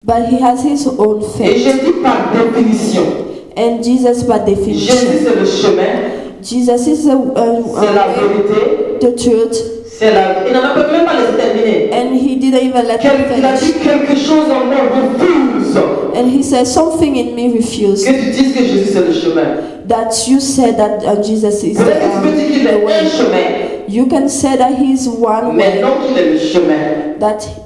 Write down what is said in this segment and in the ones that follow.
but he has his own Et faith. Jésus par définition. And Jesus, by definition, Jésus c'est le chemin, Jesus is c'est la vérité, the truth, c'est la... Il n'en a même pas laissé terminer. and he didn't even let me Il a finish. dit quelque chose en moi refuse. And he said, something in me refused. Que tu dises que Jésus c'est le chemin. That you said that Jesus is Peut-être que tu peux dire qu'il the est un way. chemin, You can say that he is one mais way, non qu'il est le chemin.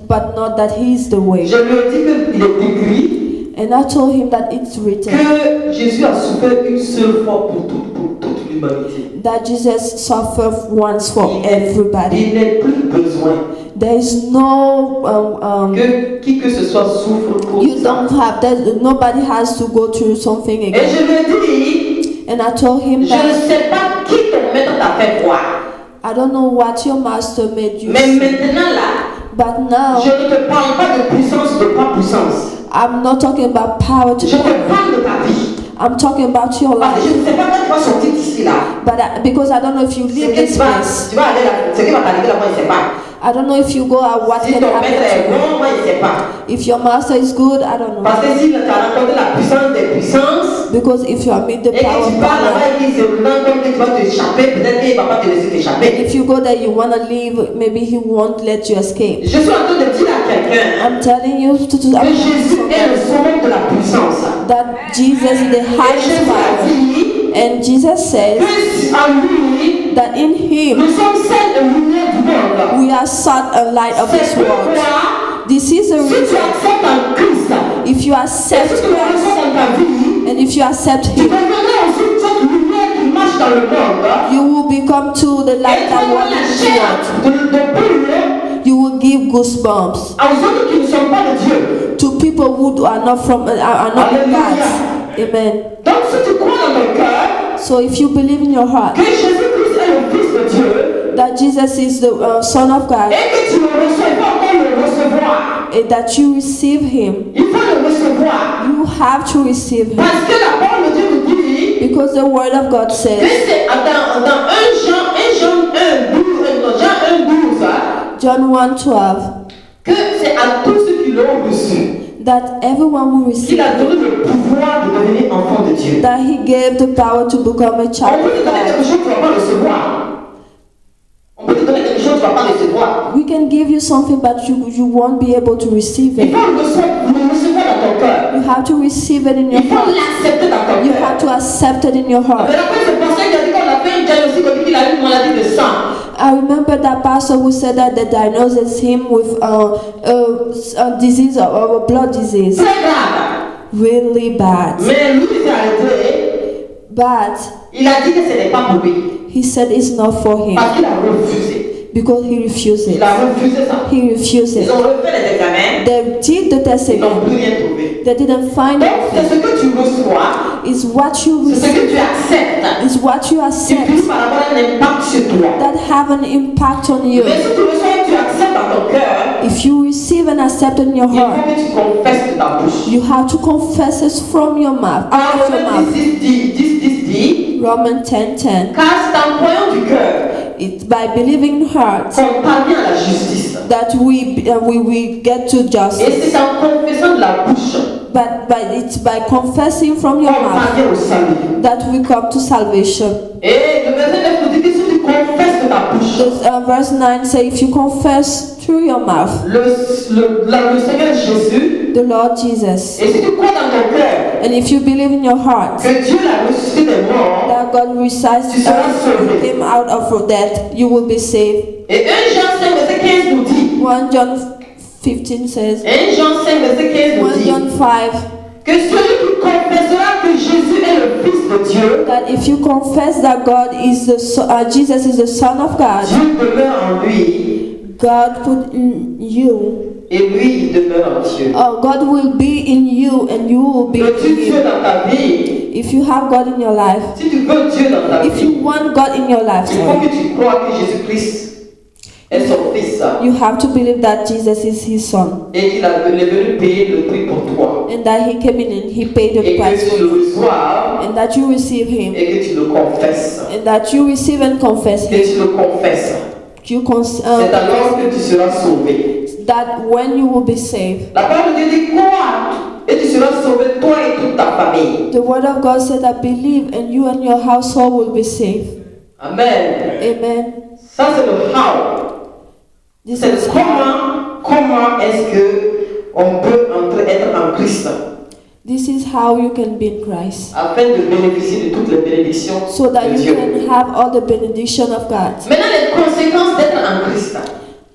but not that he is the way. Je lui ai dit qu'il est écrit And I told him that it's written que Jésus a souffert une seule fois pour toute l'humanité. that Jesus suffered once for everybody. Il n'est plus besoin There is no que qui que ce soit souffre pour you ça. don't have that. Nobody has to go through something Et again. je lui ai dit, And I told him je ne that sais pas qui ton maître t'a fait croire, I don't know what your master made you mais see, maintenant là, but now je ne te parle pas de puissance, de pas puissance. I'm not talking about power to Je te power. parle de ta vie. I'm talking about your Parce que life. je ne sais pas quand tu vas sortir d'ici là. But because I don't know if you Ce leave que this place. tu vas aller là, ce qui va t'arriver là-bas, il ne sait pas. I don't know if you go out, what Si can ton maître happen est to you. bon, moi, il ne sait pas. If your master is good, I don't know. Parce que si tu as rencontré la puissance des puissances, Because if you are meet the et power que of tu parles power, là-bas et qu'il se rend compte que tu vas t'échapper, peut-être qu'il ne va pas te laisser t'échapper. if you go there, you want to leave, maybe he won't let you escape. Je suis en train de dire à quelqu'un I'm telling you que Jésus est le sommet de la puissance. that Jesus is the Et highest Jésus a power. dit And Jesus says que en lui, that in him nous sommes sel et lumière du monde. we are salt and light of C'est this world. pourquoi, This is the si tu reason. acceptes en Christ, If you et accept si tu le Christ reçois dans ta vie, and if you accept tu him, deviendras aussi cette lumière qui marche dans le monde. you will become to the Et light tu that auras walks la in this chair world. de poule You will give goosebumps aux autres qui ne sont pas de Dieu. to people who are not from are not God's. Amen. Donc si tu crois dans ton cœur So if you believe in your heart que Jésus-Christ est le Fils de Dieu, that Jesus is the Son of God et que tu le reçois, il faut encore le recevoir. and that you receive him, Il faut le recevoir. you have to receive him. Parce que la parole de Dieu nous dit Because the word of God que says c'est dans 1 Jean 1:12, John 1:12 que c'est à tous ceux qui l'ont reçu that everyone will receive qu'il a donné le pouvoir de devenir enfant de Dieu. that he gave the power to become a On child peut te of donner quelque God. chose, tu ne vas pas recevoir. On peut te donner quelque chose, tu ne vas pas recevoir. We can give you something but you won't be able to receive Il it. faut le recevoir dans ton cœur. You have to receive it in your Il faut heart. l'accepter dans ton You cœur. have to accept it in your heart. Mais après, c'est pour ça qu'il a dit qu'on a fait un diagnostic, on dit qu'il a eu une maladie de sang. I remember that pastor who said that they diagnosed him with a disease or a blood disease. Très grave. Really bad. Mais lui, il s'est arrêté. But Il a dit que ce n'est pas pour lui. he said it's not for him Parce qu'il a refusé. because he refused Il it. a refusé ça. He refused Ils it. ont refait les examens. They did the test Ils n'ont again. plus rien trouvé. They didn't find Donc, c'est anything. ce que tu reçois. It's what you C'est ce receive. que tu acceptes. It's what you Qui accept finit par avoir un impact sur toi. that have an impact on you. Mais si tu reçois et tu acceptes dans ton cœur, If you receive and accept in your il faut heart, que tu confesses de ta bouche. you have to confess it from your mouth, out of your Romains mouth. 10 dit, Romans 10:10. car c'est en croyant du cœur It's by believing in heart qu'on parvient à la justice. that we get to Et justice. c'est en confessant de la bouche But it's by confessing from your qu'on mouth parvient au salut. that we come to salvation. Et le verset 9 nous dit que si tu confesses de ta bouche Verse 9 says, if you confess through your mouth le Seigneur Jésus, the Lord Jesus, et si tu crois dans ton cœur and if you believe in your heart que Dieu l'a ressuscité des morts, that God resides him out of death, you will be saved. et 1 Jean 5 verset 15 nous dit, 1 John 15 says, 1 Jean 5 verset 15 nous 1 dit John 5, que celui qui confessera que Jésus est le Fils de Dieu, that if you confess that God is Jesus is the Son of God, Dieu demeure en lui God put in you, et lui il demeure en Dieu. God will be in you and you will be Veux-tu in Dieu Him. dans ta vie? If you have God in your life, Si tu veux Dieu dans ta if vie, you want God in your life, il faut que tu crois que Jésus-Christ est son Fils you have to believe that Jesus is His Son et qu'il est venu payer le prix pour toi. and that He came in and He paid the Et price que for tu le you, reçois and that you receive Him, et que tu le confesses. and that you receive and confess Que Him. tu le confesses. You C'est alors que tu seras sauvé. that when you will be saved, La parole de Dieu dit crois et tu seras sauvé, toi et toute ta famille. the word of God said that believe and you and your household will be saved. Amen. Amen. Ça c'est le how. This C'est is comment est-ce que on peut être en Christ how you can be in Christ, afin de bénéficier de toutes les bénédictions so that de you Dieu. can have all the benediction of God. Maintenant les conséquences d'être en Christ.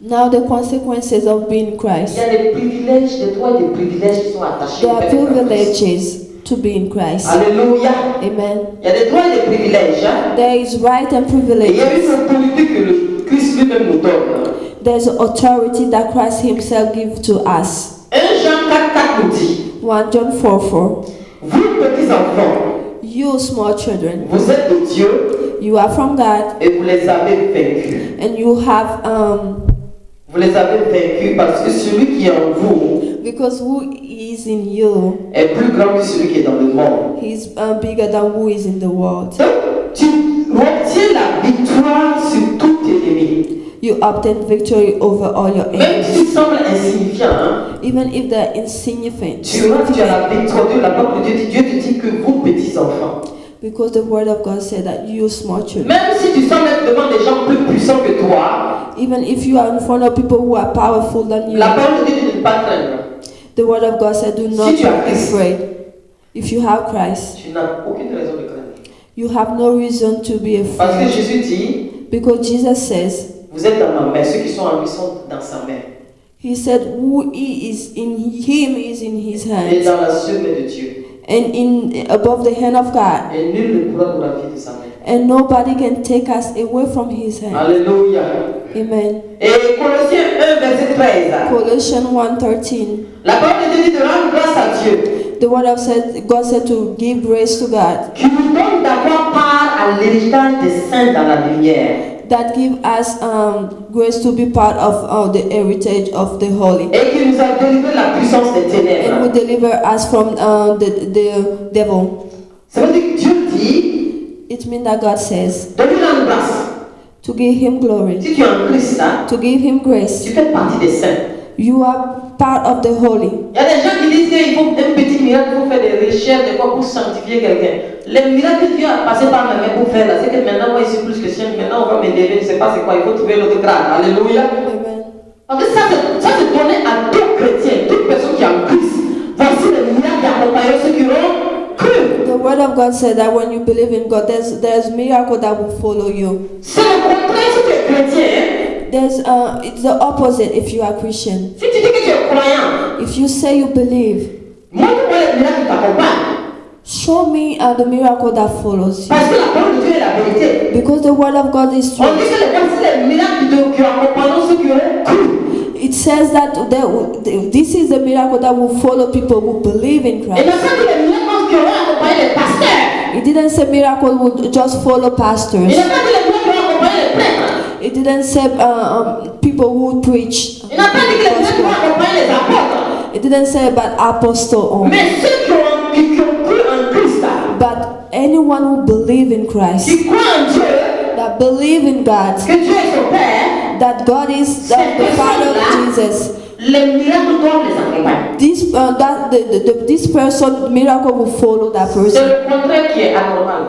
Now the consequences of being in Il Christ. y a des privilèges, des droits et des privilèges qui sont attachés There au are fait d'être en Christ. privileges to be in Christ. Alléluia. Amen. Il y a des droits et des privilèges. Hein? There is right and Et il y a privileges. une autorité que le Christ lui-même nous donne. There's authority that Christ Himself gives to us. 1 Jean 4,4 nous dit 1 John 4:4. vous petits enfants, You small children, vous êtes de Dieu you are from God, et vous les avez vaincus. and you have Vous les avez vaincus parce que celui qui est en vous because who is in you, est plus grand que celui qui est dans le monde. He's bigger than who is in the world. Donc, tu obtiens la victoire sur tout ennemi. You obtain victory over all your Même si tu enemies, sembles insignifiant, hein, even if they're insignificant. tu as la victoire. La parole de Dieu dit, Dieu te dit que vous petits enfants. Because the word of God said that you small children, Même si tu sembles être devant des gens plus puissants que toi, even if you are in front of people who are powerful than you, la parole de Dieu dit de ne pas craindre. the word of God said, do not Si tu as be Christ, afraid. If you have Christ, tu n'as aucune raison de craindre. you have no reason to be Parce que afraid. Jésus dit, Because Jesus says, vous êtes dans ma main. Ceux qui sont en lui sont dans sa main. He said, who he is in him is in his Et hands, dans la seule main de Dieu. and in above the hand of God, Et nul ne pourra nous raviver de sa main. and nobody can take us away from his hand. Alléluia. Amen. Et Colossiens 1, verset 13. Colossians 1:13. La parole de Dieu dit de rendre grâce à Dieu The word of God said to give grace to God, qui nous donne d'avoir part à l'héritage des saints dans la lumière. that give us grace to be part of the heritage of the holy, Et qui nous a délivré de la puissance des and will ténèbres. deliver us from the devil. Ça veut dire que Dieu dit It means that God says de lui rendre grâce. to give him glory, Si tu es en Christ, hein, to give him grace. tu fais partie des saints. You are part of the holy. Il y a des gens qui disent qu'il faut un petit miracle pour faire des recherches, des fois pour sanctifier quelqu'un. Les miracles que Dieu a passé par ma main pour faire là, c'est que maintenant moi je suis plus que chien, maintenant on va m'élever, je ne sais pas c'est quoi, il faut trouver l'autre grade. Alléluia. Amen. En fait, ça c'est donné à tout chrétien, toute personne qui est en Christ. Voici les miracles qui accompagnent ceux qui ont cru. The word of God said that when you believe in God, there's miracle that will follow you. C'est le contraire si tu es chrétien. Hein? It's the opposite if you are Christian. Si tu dis que tu es croyant, If you say you believe, montre-moi les miracles qui t'accompagnent. show me the miracle that follows you. Parce que la parole de Dieu est la vérité. Because the word of God is On true. dit que voici les miracles qui accompagnent ceux qui ont cru. It says that this is the miracle that will follow people who believe in Et Christ. n'a pas dit les miracles qui ont accompagné les pasteurs. It didn't say miracle would just follow Il pastors. n'a pas dit les miracles qui ont accompagné les prêtres. It didn't say people who preach. Il n'a pas dit que les miracles qui ont accompagné les apôtres. It didn't say about apostle only. Mais ceux qui ont cru en Christ, But anyone who believe in Christ, qui croient en Dieu, that believe in God, que Dieu est son Père, that God is the Father of Jesus, les miracles doivent les accompagner. this person, miracle will follow that C'est person. le contraire qui est anormal.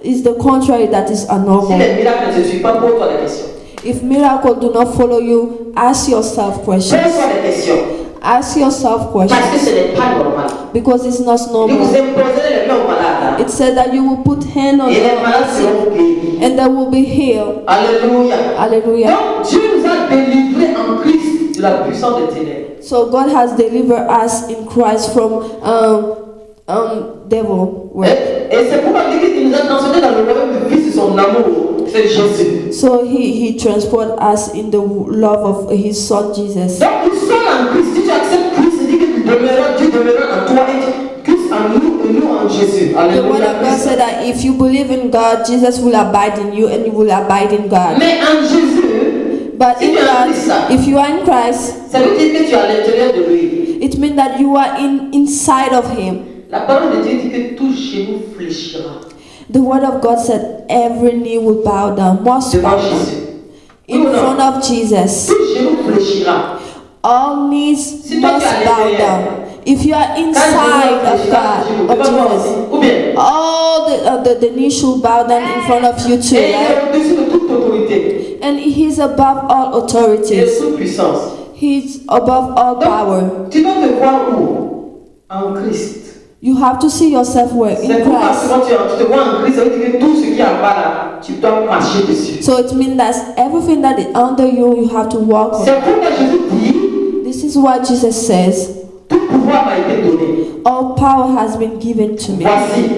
It's the contrary that is Si abnormal. les miracles ne te suivent pas, pose-toi des questions. If miracle do not follow you, ask yourself questions. Pose-toi des questions. Ask yourself Parce que questions ce n'est pas normal. because it's not Et vous normal. imposerez les mains aux malades. It said that you will put hand on Et les malades them seront guéris. and they will be healed. Alléluia. Hallelujah. Donc Dieu nous a délivrés en Christ de la puissance des ténèbres. So God has delivered us in Christ from devil work. Et c'est pourquoi il nous a transformés dans le royaume du Fils de son amour. C'est Jésus. So he transported us in the love of his son Jesus. Donc nous sommes en Christ. Si tu acceptes Christ, c'est dit que Dieu demeurera en toi et Christ en nous et nous en Jésus. The word Alléluia. of God said that if you believe in God, Jesus will abide in you and you will abide in God. Mais en Jésus, But si in tu es en God, Christ, if you are in Christ, ça veut dire que tu es à l'intérieur de lui. it means that you are inside of him. La parole de Dieu dit que tout genou fléchira The word of God said every knee will bow down, must devant bow down Jésus. in front of Jesus. Tout genou fléchira. all knees Si toi tu must es à bow l'intérieur, down. If you are quand inside of je God, of Jesus, ou bien, all the knees should bow down in front of you too, et il right? est au-dessus de toute autorité And He's above all et de authorities. toute puissance. He's above all power. Donc, tu dois te voir où? En Christ. You have to see yourself where? In C'est pourquoi Christ. quand tu te vois en Christ, ça veut dire que tout ce qui est en bas là, tu dois marcher dessus. So it means that everything that is under you, you have to walk on. C'est pourquoi Jésus dit, This is what Jesus says. tout pouvoir m'a été donné. All power has been given to me. Voici,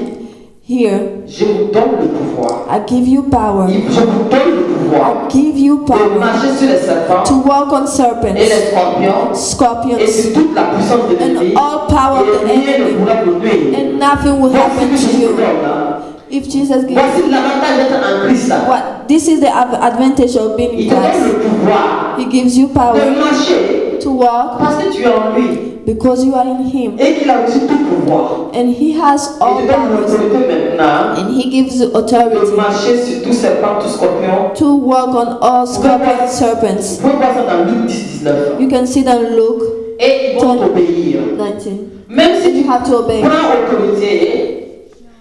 Here, je vous donne le pouvoir. I give you power. Je vous donne le pouvoir I give you de power marcher sur les serpents to walk on et serpents, les scorpions et scorpions, sur toute la puissance de l'ennemi. and all power of the Et rien ne enemy, pourra vous nuire. and nothing will Voici happen que je to vous you. donne là. If Jesus gives Voici l'avantage d'être en Christ là. what this is the advantage of being Il in te donne Christ. le pouvoir He gives you de power marcher to walk parce que tu es en lui because you are in Him, et qu'il a reçu tout pouvoir. and He has Il all te donne powers, l'autorité maintenant and He gives you de authority marcher sur tout serpent, tout scorpion. to walk on all scorpions, serpents. Vous pouvez voir ça dans Luc 10, 19. You can see that in Luke Et ils vont t'obéir. 19. Même si And you tu have to obey. prends autorité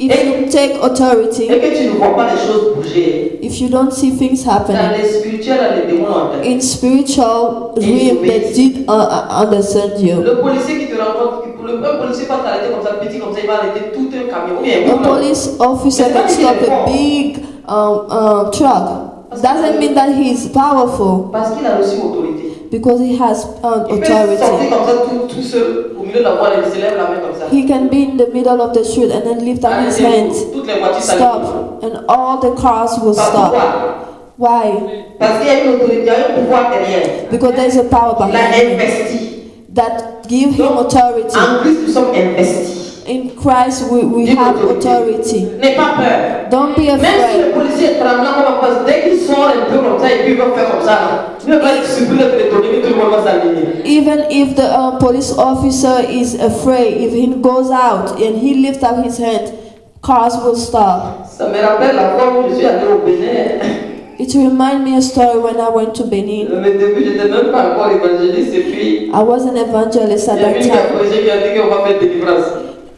If you take authority, et que tu ne vois pas les choses bouger, if you don't see things dans happening, les spirituels, les démons ont entendu. in spiritual realm, they did understand you. Le policier qui te rencontre, un policier va t'arrêter comme ça, petit comme ça, il va arrêter tout un camion. Ou bien, A police officer can stop a big truck. Doesn't mean that he's powerful parce qu'il a reçu autorité. because he has Il peut sortir authority. comme ça tout seul au milieu de la voie, il se lève la main comme ça. He can be in the middle of the street and then lift up his hands, Toutes les voitures s'arrêtent. stop, and all the cars will stop. Pourquoi? Why? Parce qu'il y a une autorité, il y a un pouvoir derrière. Because there's a power Il a behind him investi. that give him authority. En Christ, nous sommes investis. In Christ, we have authority. N'aie pas peur. Don't be Même si afraid. le policier est tremblant comme un poste, dès qu'il sort un peu comme ça et puis il va faire comme ça, il va être surpris d'être étonné que tout le monde va s'aligner. Even if the police officer is afraid, if he goes out and he lifts up his hand, cars will stop. Ça me rappelle la fois où je suis allé au Bénin. It reminds me a story when I went to Benin. Au début, je n'étais même pas encore évangéliste et puis I was an evangelist at il y a that une qui a time, prêché qui a dit qu'on va faire délivrance.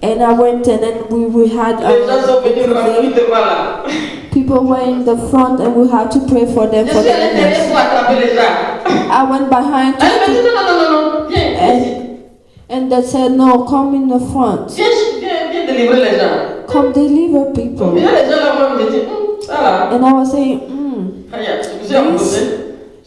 and I went and then we had Les gens sont venus me devant là. people were in the front and we had to pray for them Je for suis à l'intérieur deliverance. pour attraper les gens. I went behind Elle m'a dit to, non, viens ici. and they said, "No, come in the front. Viens délivrer les gens. Come deliver people." Viens les gens là, moi je dis, ça là. And I was saying, Regarde, je me suis approché.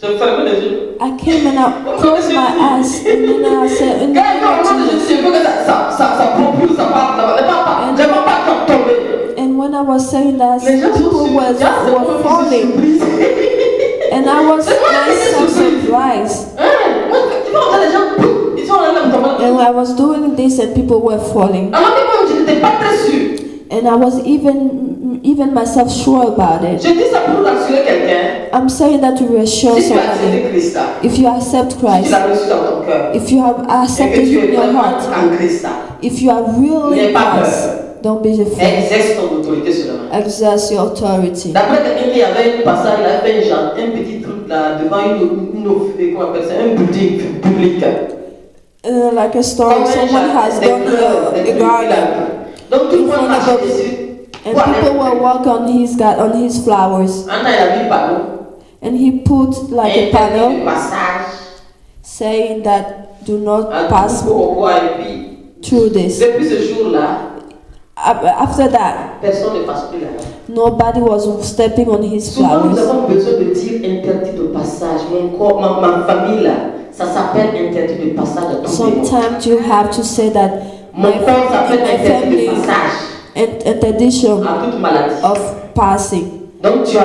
Je me fermais les yeux. I came and I closed my eyes, and then I said, in the Quand name il of commence, je Jesus. dis, je veux que ça propulse, ça parte là-bas. Je ne vais pas tomber. And when I was saying that, Les gens sont people were falling, and I was myself surprised. Moi, tu vois, on a les gens, ils sont là, And I was doing this, and people were falling, alors que moi, je n'étais pas très sûr. and I was even myself sure about it. Je dis ça pour rassurer quelqu'un. I'm saying that to reassure Si tu as accepté somebody. Christ, là, If you accept si tu Christ, l'as reçu dans ton cœur, if you have et que accepted tu Him es in your vraiment heart, en Christ, là, if you are really n'aie in pas Christ, peur. don't be afraid. Exerce ton autorité sur la main. Exerce your authority. D'après quelqu'un qui avait un passage, il avait fait un petit truc là devant comment on appelle ça, un boutique public. Like a story, someone has done a garden, Donc tout le monde marchait dessus. and people were walking on his flowers, Un temps, il a mis panneau. and he put like a Interdit panel de passage. saying that do not Un pass tout pourquoi et puis through this. depuis ce jour-là, After that, personne ne passe plus là. nobody was stepping on his Souvent, nous flowers. avons besoin de dire interdit de passage. Mon corps, ma famille là, ça s'appelle interdit de passage à ton démon. Sometimes you have to say that Mon corps s'appelle my interdit family de passage interdiction à toute maladie. of passing. Donc tu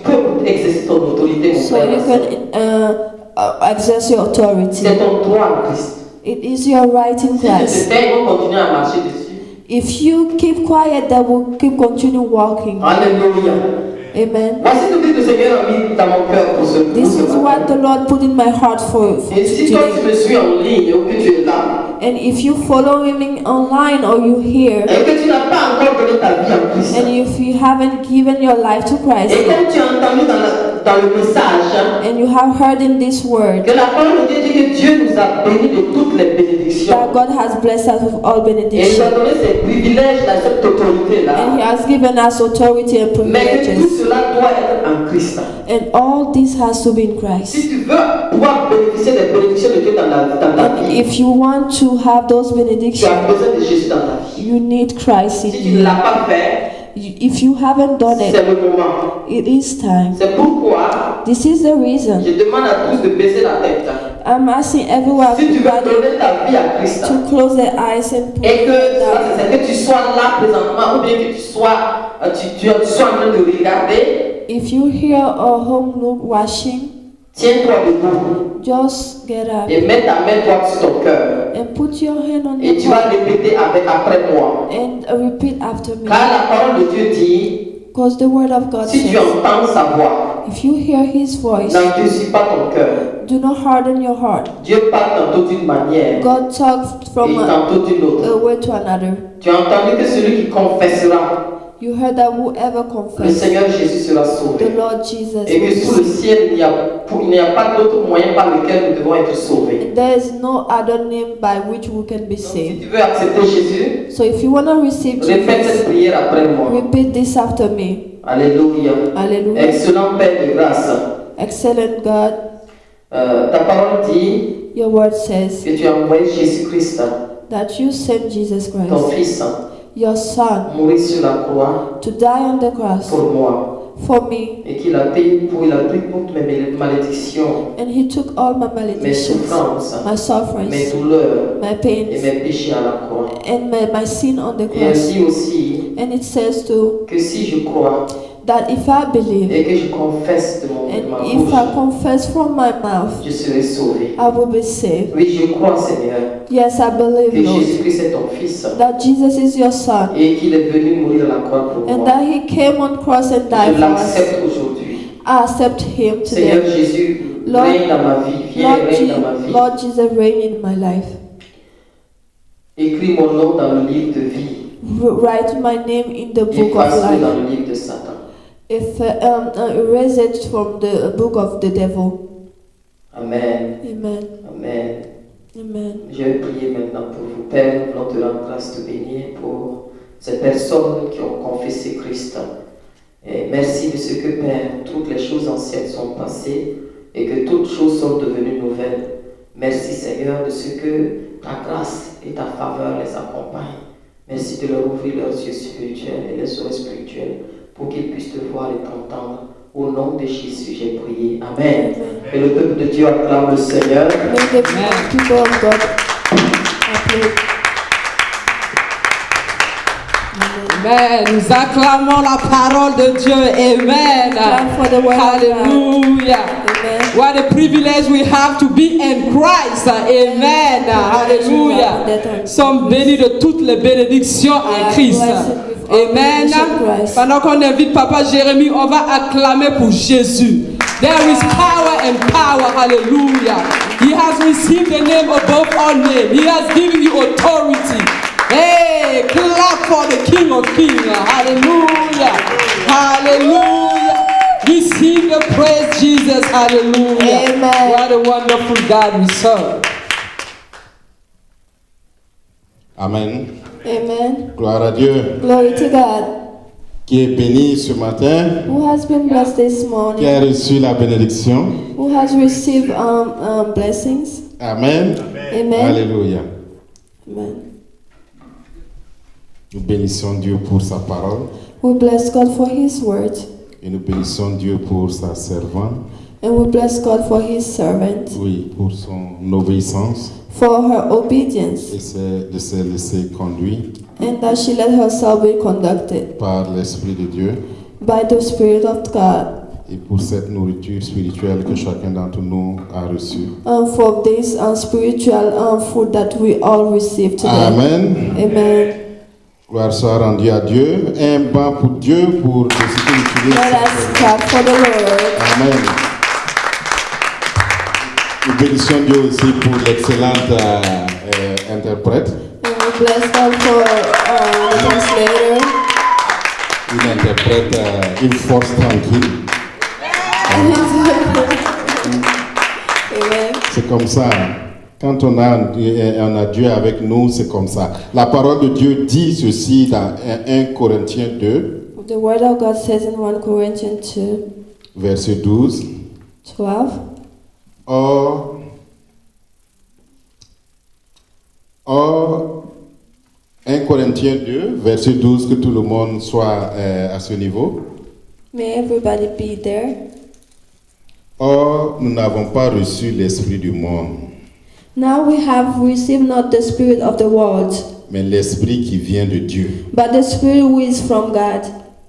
peux exercer ton autorité, mon So frère. you can exerce your authority. C'est ton droit en Christ. It is your right in Si tu te Christ. tais, ils vont continuer à marcher dessus. If you keep quiet, they will keep continue walking. Alléluia. Amen. Voici le but de le Seigneur a mis dans mon cœur pour ce This is what the Lord put in my heart for Et si toi tu today. me suis en ligne ou que tu es là, And if you follow me online or you hear, et que tu n'as pas encore donné ta vie à Christ, and if you haven't given your life to Christ, et comme tu as entendu dans le message, and you have heard in this word que la parole de Dieu dit que Dieu nous a bénis de toutes les bénédictions. that God has blessed us with all Et il nous a benediction, donné ces privilèges, cette autorité-là. and He has given us authority and Mais que tout privileges, cela doit être en Christ. and all this has to be in Christ. Si tu veux pouvoir bénéficier des bénédictions de Dieu dans ta And vie, if you want to have those tu benedictions, as besoin de Jésus dans ta vie. you need Christ in Si tu ne you. l'as pas fait, If you haven't done c'est it, le moment. it is time. C'est pourquoi This is the reason je demande à tous de baisser la tête. I'm asking everyone Si tu veux everybody donner ta vie à Christ, to close their eyes and put et it que, down. c'est que tu sois là présentement, ou bien que tu sois en train de regarder, If you hear a home look washing, tiens-toi debout just get up et mets ta main droite sur ton cœur. and put your hand on Et your tu vas heart répéter après moi. and repeat after me. Car la parole de Dieu dit, Because the word of God si tu says, entends sa voix, if you hear His voice, n'endurcis pas ton cœur. do not harden your heart. Dieu parle tantôt d'une manière God talks et from tantôt d'une a autre. way to another. Tu as entendu que celui qui confessera You heard that whoever le confesses Seigneur Jésus sera the sauvé. Lord Jesus Et que will sous le be saved. ciel, il n'y a pas d'autre moyen par lequel nous devons être sauvés. There is no other name by which we can be Donc, si saved. tu veux accepter Jésus, So if you want to receive répète cette Jesus, prière après moi. repeat this after me. Alléluia. Hallelujah. Excellent Père de grâce. Excellent God, Ta parole dit your word says que tu as envoyé Jésus-Christ, that you sent Jesus ton Christ, Fils, your Son, mourir sur la croix to die on the cross pour moi. for me. Et qu'il a payé il a pris toutes mes malédictions, And He took all my mes maledictions, souffrances, my mes sufferings, douleurs my et pains, mes péchés à la croix. and my sin on the Et cross. elle dit aussi And it says too que si je crois that if I believe et que je confesse de ma and if I bouche, confess from my mouth, je serai sauvé. I will be saved. Oui, je crois, Seigneur, Yes, I que believe, Lord, Jésus-Christ est ton Fils that Jesus is your Son et qu'il est venu mourir à la croix pour and moi. that He came on cross and died Je for us. l'accepte aujourd'hui. I accept Him Seigneur today. Jésus, Lord- règne dans ma vie, viens, règne dans ma vie. Lord Jesus, reign in my life. Écris mon nom dans le livre de vie. Write my name in the book of Efface-le dans life. le livre de Satan. If erase it from the book of the devil. Amen. Amen. Amen. Amen. Je vais prier maintenant pour vous. Père, nous voulons te rendre grâce, te bénir pour ces personnes qui ont confessé Christ. Et merci de ce que, Père, toutes les choses anciennes sont passées et que toutes choses sont devenues nouvelles. Merci, Seigneur, de ce que ta grâce et ta faveur les accompagnent. Merci de leur ouvrir leurs yeux spirituels et les oreilles spirituelles pour qu'ils puissent te voir et t'entendre. Au nom de Jésus, j'ai prié. Amen. Et le peuple de Dieu acclame le Seigneur. May the people of God applaud. Amen. Nous acclamons la parole de Dieu. Amen. Clap for the word of God. Hallelujah. Amen. What a privilege we have to be in Christ. Amen. Hallelujah. Sommes bénis de toutes les bénédictions en Christ. Amen. Pendant qu'on invite Papa Jérémie, on va acclamer pour Jésus. There is power and power. Hallelujah. He has received the name above all names. He has given you authority. Hey, clap for the King of Kings. Hallelujah. Hallelujah. Receive the praise, Jesus. Hallelujah. Amen. What a wonderful God we serve. Amen. Amen. Gloire à Dieu Glory to God, qui est béni ce matin, who has been blessed this qui a morning, reçu la bénédiction. who has received blessings. Amen. Amen. Alléluia. Amen. Nous bénissons Dieu pour sa parole We bless God for His word, et nous bénissons Dieu pour sa servante, and we bless God for His servant, oui, pour son obéissance for her obedience, et de se laisser conduire and that she let herself be conducted par l'Esprit de Dieu by the Spirit of God, et pour cette nourriture spirituelle que chacun d'entre nous a reçue. and for this spiritual food that we all receive today. Amen. Amen. Gloire soit rendue à Dieu. Un banc pour Dieu pour ce qu'il utilise. Let us clap for the Lord. Amen. Nous bénissons Dieu aussi pour l'excellente interprète. And we bless God for the translator. Une interprète, une force tranquille. Amen. C'est comme ça. Quand on a Dieu avec nous, c'est comme ça. La parole de Dieu dit ceci dans 1 Corinthiens 2, The word of God says in 1 Corinthians 2, verset 12. 12. Or, 1 Corinthiens 2, verset 12, que tout le monde soit à ce niveau. May everybody be there. Or, nous n'avons pas reçu l'esprit du monde, Now we have received not the spirit of the world, mais l'esprit qui vient de Dieu, but the spirit who is from God,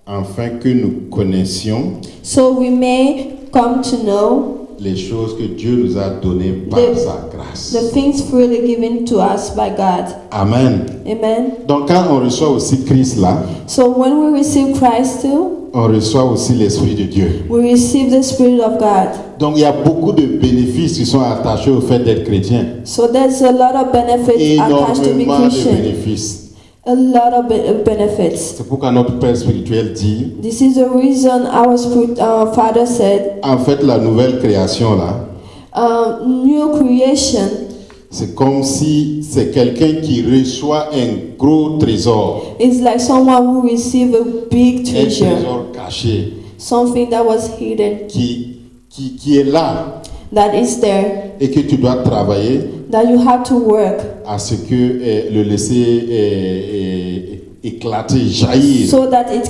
afin que nous connaissions so we may come to know les choses que Dieu nous a données par sa grâce. the things freely given to us by God. Amen. Amen. Donc quand on reçoit aussi Christ là, So when we receive Christ too, on reçoit aussi l'Esprit de Dieu. we receive the Spirit of God. Donc il y a beaucoup de bénéfices qui sont attachés au fait d'être chrétien. So there's a lot of benefits attached to be Énormément de Christian. bénéfices. A lot of benefits. C'est pourquoi notre Père spirituel dit, This is the reason our Father said, en fait la nouvelle création là, new creation, c'est comme si c'est quelqu'un qui reçoit un gros trésor, is like someone who received a big un treasure, trésor caché, something that was hidden, qui est là that is there, et que tu dois travailler that you have to work à ce que le laisser éclater, jaillir. so that it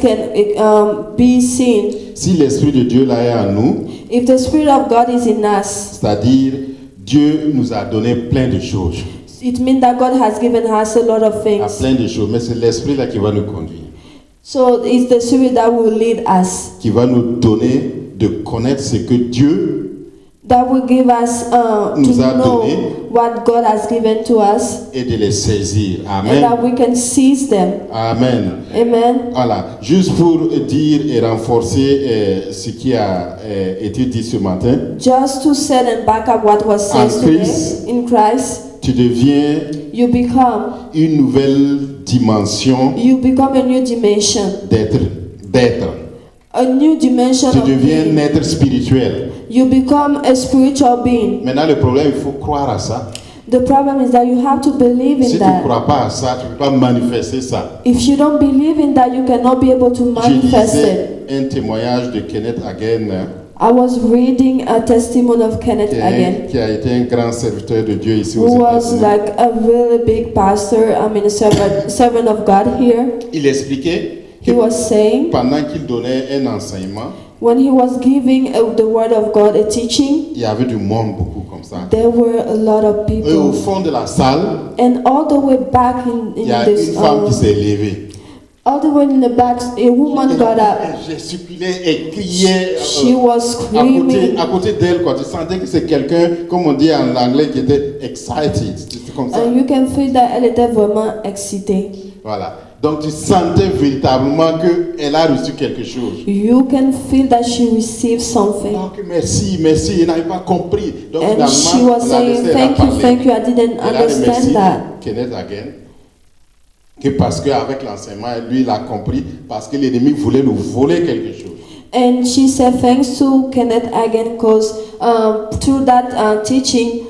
can be seen. Si l'Esprit de Dieu là est en nous, If the Spirit of God is in us, c'est-à-dire Dieu nous a donné plein de choses, it means that God has given us a lot of à things. plein de choses, mais c'est l'Esprit là qui va nous conduire, So it's the Spirit that will lead us, qui va nous donner de connaître ce que Dieu that will give us nous to a know donné what God has given to us, et de les saisir. and Amen. that we can seize them. Amen. Amen. Voilà, juste pour dire et renforcer ce qui a été dit ce matin, Just to set and back up what was said En today, Christ. in Christ, tu deviens you become une nouvelle dimension a new dimension. d'être. A new dimension Tu of deviens un being. être spirituel. You become a spiritual being. Maintenant, le problème, il faut croire à ça. The problem is that you have to believe Si in tu ne that. crois pas à ça, tu ne peux pas manifester ça. If you don't believe in that, you cannot be able to Je manifest it. lisais un témoignage de Kenneth Hagin, I was reading a testimony of Kenneth Hagin, qui a été un grand serviteur de Dieu ici aux who was États-Unis. like a really big pastor, a servant of God here. Il expliquait He was saying, pendant qu'il donnait un enseignement, when he was giving the word of God, a teaching, il y avait du monde beaucoup comme ça. there were a lot of Et au people. fond de la salle, And all the way back il y a in this, une femme qui s'est levée. all the way in the back, a woman got up. Elle gesticulait et criait She was screaming. à côté d'elle, quoi. Tu sentais que c'est quelqu'un, comme on dit en anglais, qui était excited. C'était comme ça. And you can feel that elle était vraiment excitée. Voilà. Donc tu sentais véritablement qu'elle a reçu quelque chose. You can feel that she received something. Donc merci, merci, elle n'avait pas compris. Donc And she was saying, thank you, I didn't Elle a remercié understand that. Kenneth Hagin, que parce qu'avec l'enseignement, lui, il a compris, parce que l'ennemi voulait nous voler quelque chose. And she said thanks to Kenneth Hagin because through that teaching,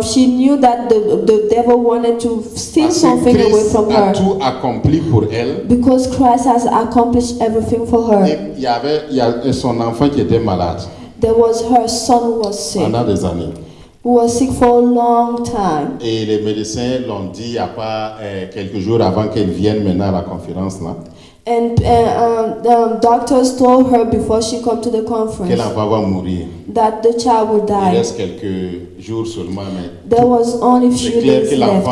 she knew that the devil wanted to steal Parce que something away Christ from a her. tout accompli pour elle. Because Christ has accomplished everything for her. Et il y a son enfant qui était malade There was her son who was sick, pendant des années. who was sick for a long time. Et les médecins l'ont dit il n'y a pas quelques jours avant qu'elle vienne maintenant à la conférence là, And doctors told her before she come to the qu'elle conference enfant va mourir. that the child will Il die. reste quelques jours seulement, mais There was only c'est few clair days que left.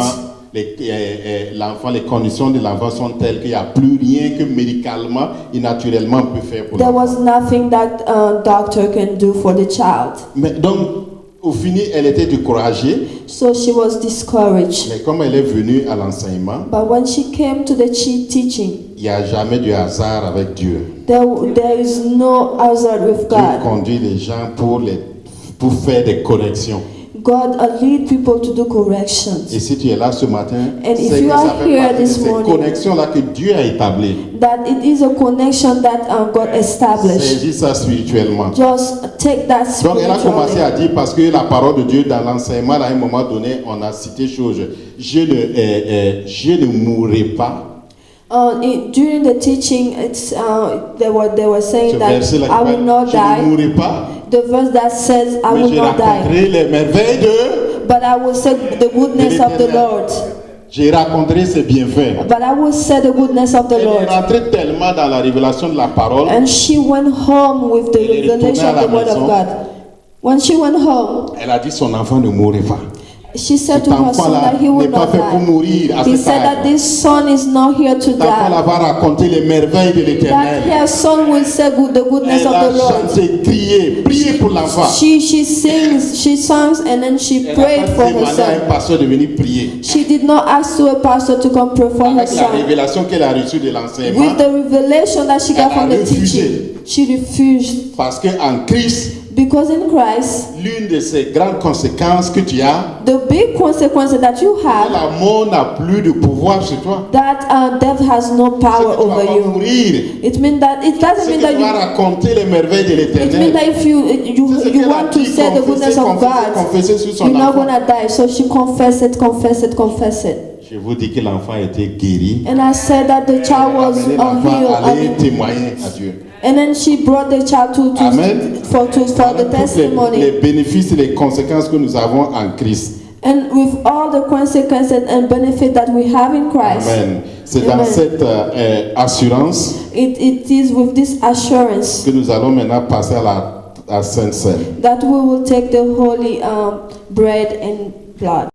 les conditions de l'enfant sont telles qu'il n'y a plus rien que médicalement et naturellement on peut faire pour There l'enfant. was nothing that doctor can do for the child. Mais donc, Au fini, elle était découragée, So she was discouraged. mais comme elle est venue à l'enseignement, But when she came to the teaching, il n'y a jamais de hasard avec Dieu. there is no hazard with Dieu God. conduit les gens pour faire des corrections. God lead people to do corrections. Et si tu es là ce matin, And c'est if que you ça are fait here partie de this ces morning, connexions-là que Dieu a établies. that it is a connection that God established. Saisis ça spirituellement. Just take that Donc elle a commencé à spiritually. dire, parce que la parole de Dieu dans l'enseignement, à un moment donné, on a cité chose, je ne mourrai pas. During the teaching, they were Ce saying that verset-là, I will not je ne die. mourrai pas, The verse that says I mais will je not die, raconterai les merveilles de... but I will say the goodness of the Lord. Je raconterai ses bienfaits. But I will say the goodness of the Elle est Lord. rentrée tellement dans la révélation de la parole, And she went home with the Elle est revelation retournée à of the la word of maison. God. When she went home, elle a dit son enfant ne mourrait pas. she said Cet to her son enfant-là that he will n'est pas not fait pour die. mourir à He cet said that âge. this son is not here to Cet enfant-là die. va raconter les merveilles de That l'Éternel. her son will say the goodness Elle of a the Lord. chanté, prié pour l'enfant. She songs, and then she Elle prayed n'a for pas her demandé à un son. pasteur de venir prier. She did not ask to a pastor to come pray for her Avec la son. révélation qu'elle a reçue de l'enseignement, With the revelation that she got Elle a from the refusé. teaching, she refused. parce qu'en Christ, Because in Christ, l'une de ces grandes conséquences que tu as, the big consequence that you have, la mort n'a plus de pouvoir sur toi. that death has no C'est power que tu vas over pas you. mourir. It means that it doesn't C'est mean que that tu vas you. raconter les merveilles de It means l'Éternel. that if you C'est ce qu'elle a want to dit, say the goodness of God, confesser sur son you're not enfant. gonna die. So she confessed it. Je vous dis que l'enfant a été guéri. And I said that the child was Amenez l'enfant à aller healed. témoigner à Dieu. And then she brought the child Amen. for the Tous les testimony. bénéfices et les conséquences que nous avons en Christ. And with all the consequences and benefit that we have in Christ. Amen. C'est dans Amen. cette assurance It is with this assurance que nous allons maintenant passer à Sainte Seine. that we will take the holy bread and blood.